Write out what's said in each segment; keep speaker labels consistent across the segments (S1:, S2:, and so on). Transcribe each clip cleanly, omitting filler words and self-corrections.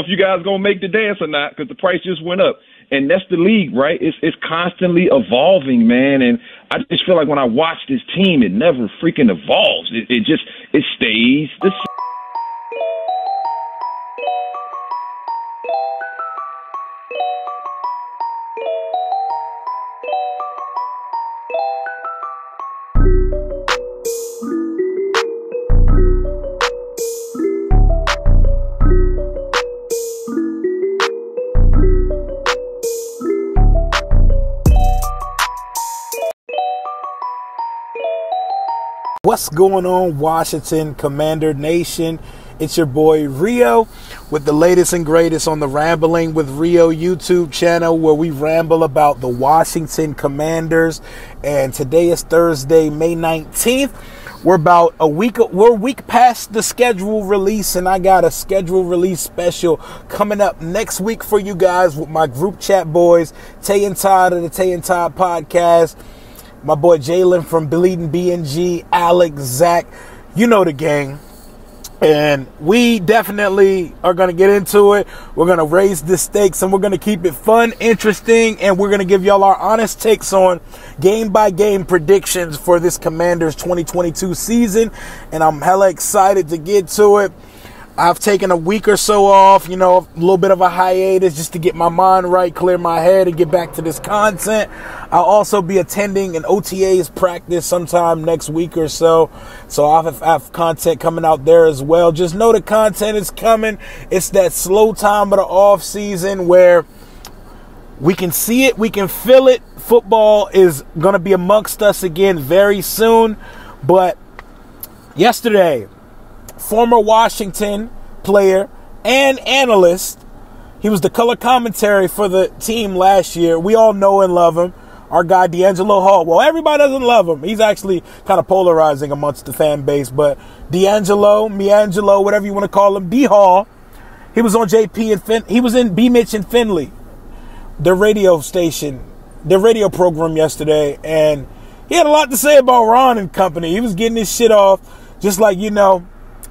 S1: if you guys gonna make the dance or not because the price just went up. And that's the league, right? It's constantly evolving, man. And I just feel like when I watch this team, it never freaking evolves. It stays the same.
S2: What's going on, Washington Commander Nation? It's your boy Rio with the latest and greatest on the Rambling with Rio YouTube channel, where we ramble about the Washington Commanders. And today is Thursday, May 19th. We're a week past the schedule release, and I got a schedule release special coming up next week for you guys with my group chat boys, Tay and Todd of the Tay and Todd podcast. My boy Jalen from Bleeding BNG, Alex, Zach, you know the gang. And we definitely are going to get into it. We're going to raise the stakes, and we're going to keep it fun, interesting, and we're going to give y'all our honest takes on game-by-game predictions for this Commanders 2022 season. And I'm hella excited to get to it. I've taken a week or so off, a little bit of a hiatus just to get my mind right, clear my head, and get back to this content. I'll also be attending an OTA's practice sometime next week or so. So I'll have content coming out there as well. Just know the content is coming. It's that slow time of the off season where we can see it, we can feel it. Football is going to be amongst us again very soon. But yesterday, former Washington player and analyst, he was the color commentary for the team last year. We all know and love him. Our guy, DHall. Well, everybody doesn't love him. He's actually kind of polarizing amongst the fan base. But Deangelo, whatever you want to call him, DHall, he was on he was in Bmitch and Finlay, their radio station, their radio program yesterday. And he had a lot to say about Ron and company. He was getting his shit off, just like,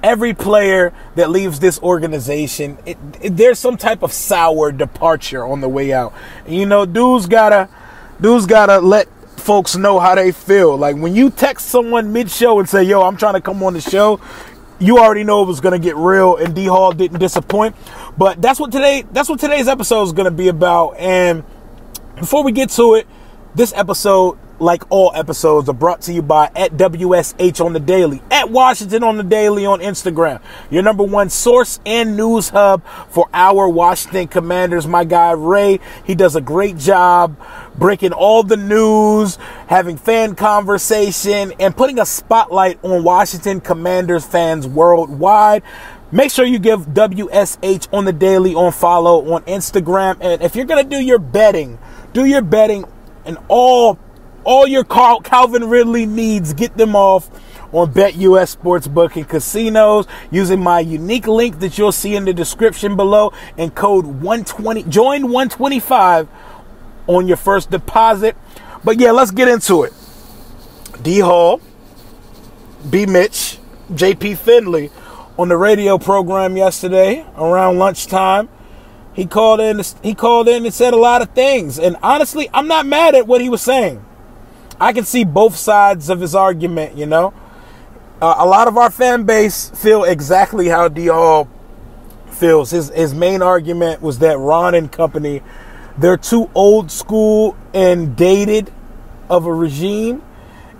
S2: every player that leaves this organization, there's some type of sour departure on the way out. And, dudes gotta let folks know how they feel. Like when you text someone mid-show and say, "Yo, I'm trying to come on the show," you already know it was gonna get real, and DHall didn't disappoint. But that's what today's episode is gonna be about. And before we get to it, this episode, like all episodes, are brought to you by at WSH on the Daily, at Washington on the Daily on Instagram, your number one source and news hub for our Washington Commanders. My guy Ray, he does a great job breaking all the news, having fan conversation, and putting a spotlight on Washington Commanders fans worldwide. Make sure you give WSH on the Daily on follow on Instagram. And if you're going to do your betting and all your Calvin Ridley needs, get them off on BetUS Sportsbook and Casinos using my unique link that you'll see in the description below, and code 120, join 125 on your first deposit. But yeah, let's get into it. DHall, Bmitch, JP Finlay on the radio program yesterday around lunchtime. He called in and said a lot of things. And honestly, I'm not mad at what he was saying. I can see both sides of his argument, A lot of our fan base feel exactly how DHall feels. His main argument was that Ron and company, they're too old school and dated of a regime,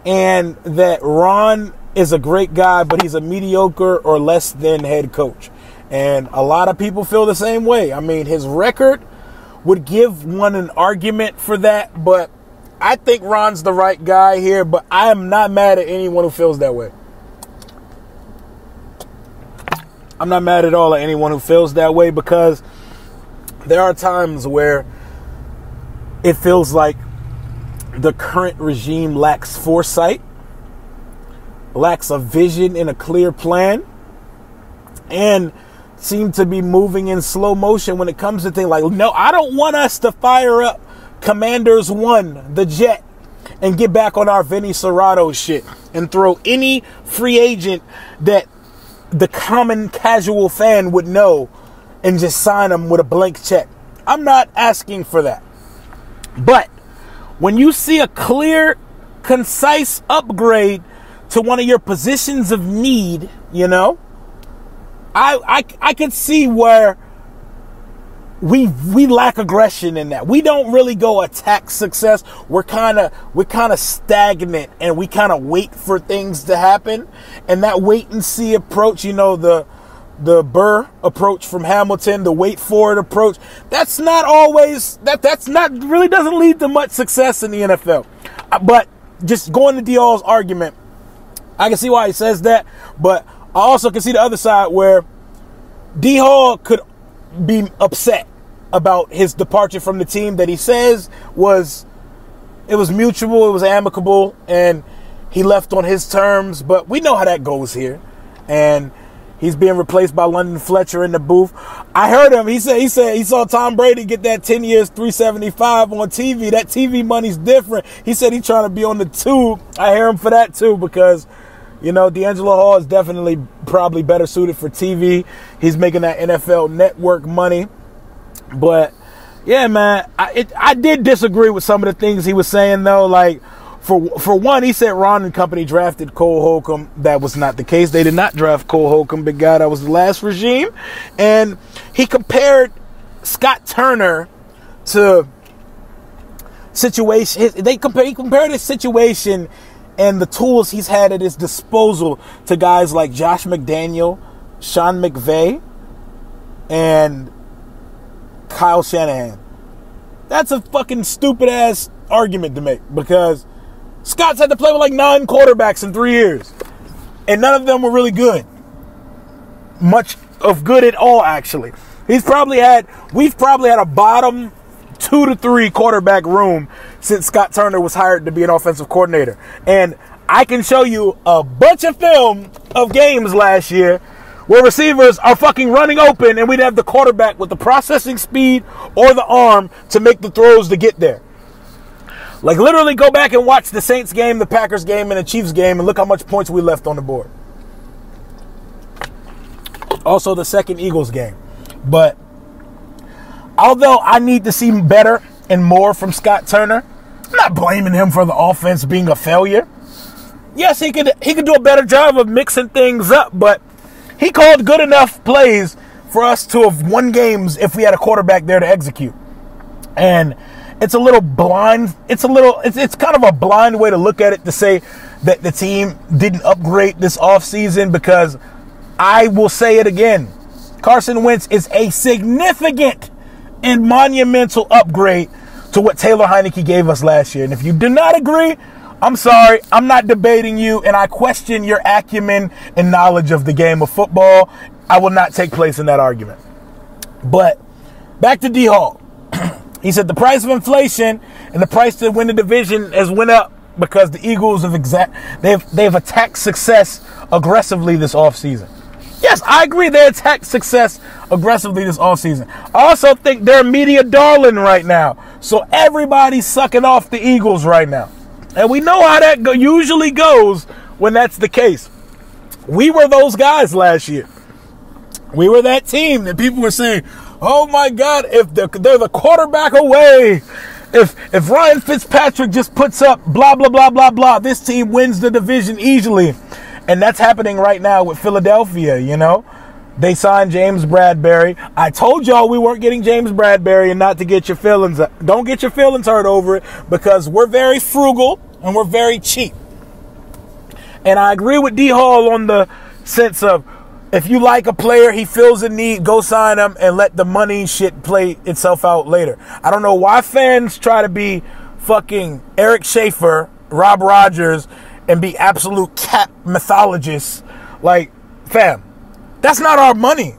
S2: and that Ron is a great guy, but he's a mediocre or less than head coach. And a lot of people feel the same way. I mean, his record would give one an argument for that, but I think Ron's the right guy here, but I am not mad at anyone who feels that way. I'm not mad at all at anyone who feels that way, because there are times where it feels like the current regime lacks foresight, lacks a vision and a clear plan, and seem to be moving in slow motion when it comes to things like, no, I don't want us to fire up Commanders 1, the jet, and get back on our Vinny Serrato shit and throw any free agent that the common casual fan would know and just sign him with a blank check. I'm not asking for that. But when you see a clear, concise upgrade to one of your positions of need, you know, I could see where we lack aggression in that. We don't really go attack success. We're kind of stagnant, and we kind of wait for things to happen. And that wait and see approach, you know, the Burr approach from Hamilton, the wait for it approach, that's not always that's not really doesn't lead to much success in the NFL. But just going to DHall's argument, I can see why he says that, but I also can see the other side where DHall could be upset about his departure from the team that he says was mutual, it was amicable, and he left on his terms. But we know how that goes here, and he's being replaced by London Fletcher in the booth. I heard him. He said he saw Tom Brady get that 10 years, $375 on TV. That TV money's different. He said he's trying to be on the tube. I hear him for that too, because, you know, Deangelo Hall is definitely probably better suited for TV. He's making that NFL Network money. But yeah, man, I did disagree with some of the things he was saying though. Like, For one, he said Ron and company drafted Cole Holcomb. That was not the case. They did not draft Cole Holcomb, big guy. That was the last regime. And he compared Scott Turner to situation. He compared his situation and the tools he's had at his disposal to guys like Josh McDaniel, Sean McVay, and Kyle Shanahan. That's a fucking stupid ass argument to make, because Scott's had to play with like 9 quarterbacks in 3 years, and none of them were really good. Much of good at all, actually. We've probably had a bottom 2 to 3 quarterback room since Scott Turner was hired to be an offensive coordinator. And I can show you a bunch of film of games last year where receivers are fucking running open, and we'd have the quarterback with the processing speed or the arm to make the throws to get there. Like, literally go back and watch the Saints game, the Packers game, and the Chiefs game, and look how much points we left on the board. Also, the second Eagles game. But although I need to see better and more from Scott Turner, I'm not blaming him for the offense being a failure. Yes, he could do a better job of mixing things up, but he called good enough plays for us to have won games if we had a quarterback there to execute. And it's a little blind. It's kind of a blind way to look at it to say that the team didn't upgrade this offseason, because I will say it again. Carson Wentz is a significant and monumental upgrade to what Taylor Heineke gave us last year. And if you do not agree, I'm sorry. I'm not debating you, and I question your acumen and knowledge of the game of football. I will not take place in that argument. But back to DHall. He said the price of inflation and the price to win the division has went up because the Eagles they've attacked success aggressively this offseason. Yes, I agree, they attacked success aggressively this offseason. I also think they're a media darling right now. So everybody's sucking off the Eagles right now. And we know how that usually goes when that's the case. We were those guys last year. We were that team that people were saying, oh my God, if they're the quarterback away, if Ryan Fitzpatrick just puts up blah, blah, blah, blah, blah, this team wins the division easily. And that's happening right now with Philadelphia, you know. They signed James Bradberry. I told y'all we weren't getting James Bradberry, and not to get your feelings. Don't get your feelings hurt over it, because we're very frugal and we're very cheap. And I agree with DHall on the sense of, if you like a player, he feels a need, go sign him and let the money shit play itself out later. I don't know why fans try to be fucking Eric Schaefer, Rob Rogers, and be absolute cap mythologists. Like, fam, that's not our money.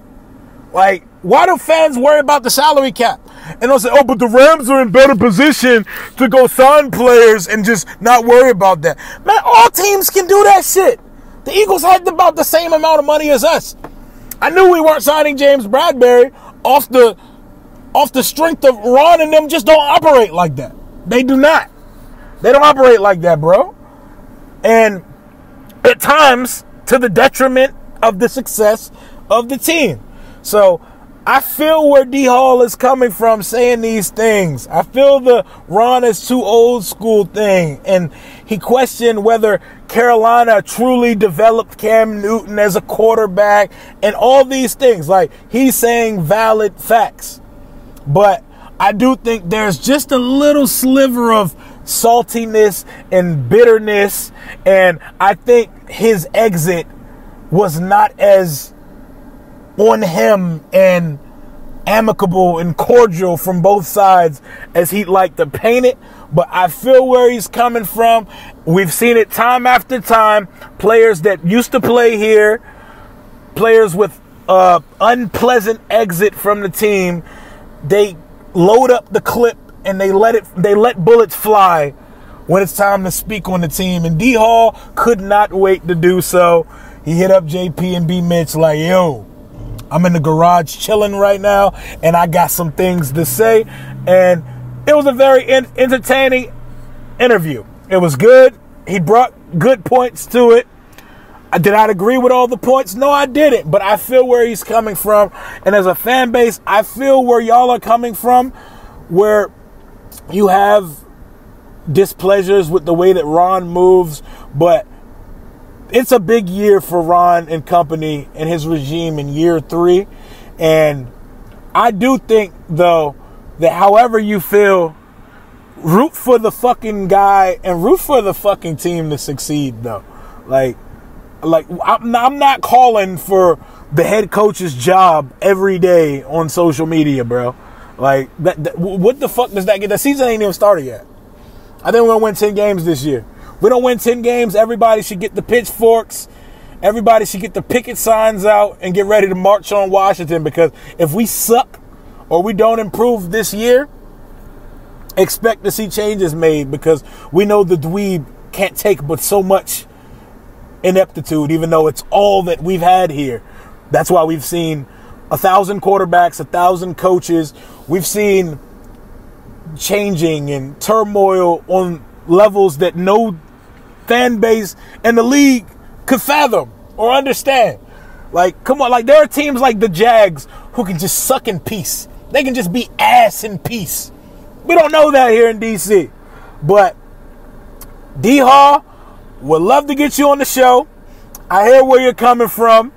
S2: Like, why do fans worry about the salary cap? And they'll say, oh, but the Rams are in better position to go sign players and just not worry about that. Man, all teams can do that shit. The Eagles had about the same amount of money as us. I knew we weren't signing James Bradberry off the strength of Ron, and them just don't operate like that. They do not. They don't operate like that, bro. And at times, to the detriment of the success of the team. So I feel where DHall is coming from saying these things. I feel the Ron is too old school thing. And he questioned whether Carolina truly developed Cam Newton as a quarterback and all these things. Like, he's saying valid facts. But I do think there's just a little sliver of saltiness and bitterness. And I think his exit was not as on him and amicable and cordial from both sides as he'd like to paint it. But I feel where he's coming from. We've seen it time after time. Players that used to play here, players with unpleasant exit from the team, they load up the clip and they let bullets fly when it's time to speak on the team. And DHall could not wait to do so. He hit up JP and Bmitch like, yo, I'm in the garage chilling right now, and I got some things to say. And it was a very entertaining interview. It was good. He brought good points to it. Did I agree with all the points? No, I didn't. But I feel where he's coming from. And as a fan base, I feel where y'all are coming from, where you have displeasures with the way that Ron moves. But it's a big year for Ron and company and his regime in year 3. And I do think, though, that however you feel, root for the fucking guy and root for the fucking team to succeed, though. Like I'm not calling for the head coach's job every day on social media, bro. Like, what the fuck does that get? The season ain't even started yet. I think we're going to win 10 games this year. We don't win 10 games, everybody should get the pitchforks. Everybody should get the picket signs out and get ready to march on Washington, because if we suck or we don't improve this year, expect to see changes made, because we know the dweeb can't take but so much ineptitude, even though it's all that we've had here. That's why we've seen 1,000 quarterbacks, 1,000 coaches. We've seen changing and turmoil on levels that no fan base in the league could fathom or understand. Like, come on, like, there are teams like the Jags who can just suck in peace. They can just be ass in peace. We don't know that here in DC. But DHall, would love to get you on the show. I hear where you're coming from.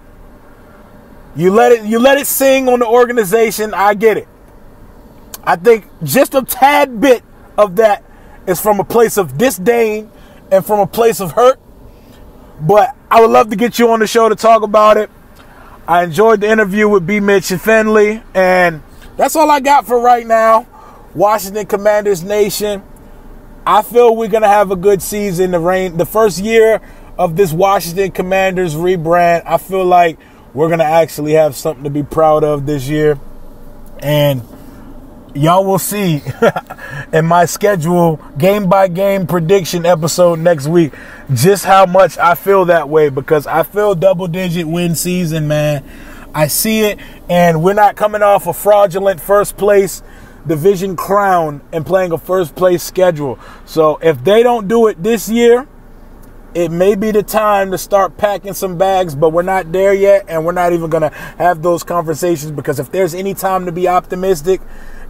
S2: You let it sing on the organization. I get it. I think just a tad bit of that is from a place of disdain and from a place of hurt. But I would love to get you on the show to talk about it. I enjoyed the interview with Bmitch and Finlay. And that's all I got for right now. Washington Commanders Nation. I feel we're going to have a good season. The first year of this Washington Commanders rebrand, I feel like we're going to actually have something to be proud of this year. And y'all will see in my schedule, game-by-game prediction episode next week, just how much I feel that way, because I feel double-digit win season, man. I see it, and we're not coming off a fraudulent first-place division crown and playing a first-place schedule. So if they don't do it this year, it may be the time to start packing some bags, but we're not there yet, and we're not even going to have those conversations, because if there's any time to be optimistic,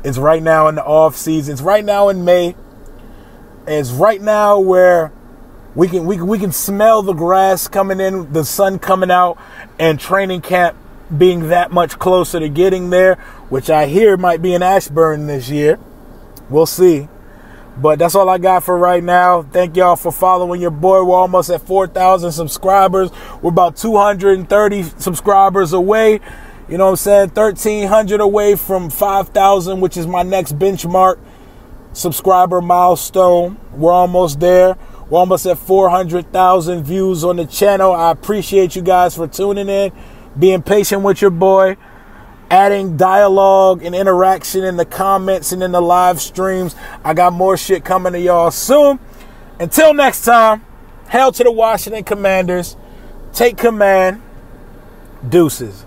S2: it's right now in the off season. It's right now in May. It's right now where we can smell the grass coming in, the sun coming out, and training camp being that much closer to getting there, which I hear might be in Ashburn this year. We'll see. But that's all I got for right now. Thank y'all for following your boy. We're almost at 4,000 subscribers. We're about 230 subscribers away. You know what I'm saying? 1,300 away from 5,000, which is my next benchmark subscriber milestone. We're almost there. We're almost at 400,000 views on the channel. I appreciate you guys for tuning in, being patient with your boy, adding dialogue and interaction in the comments and in the live streams. I got more shit coming to y'all soon. Until next time, hail to the Washington Commanders. Take command. Deuces.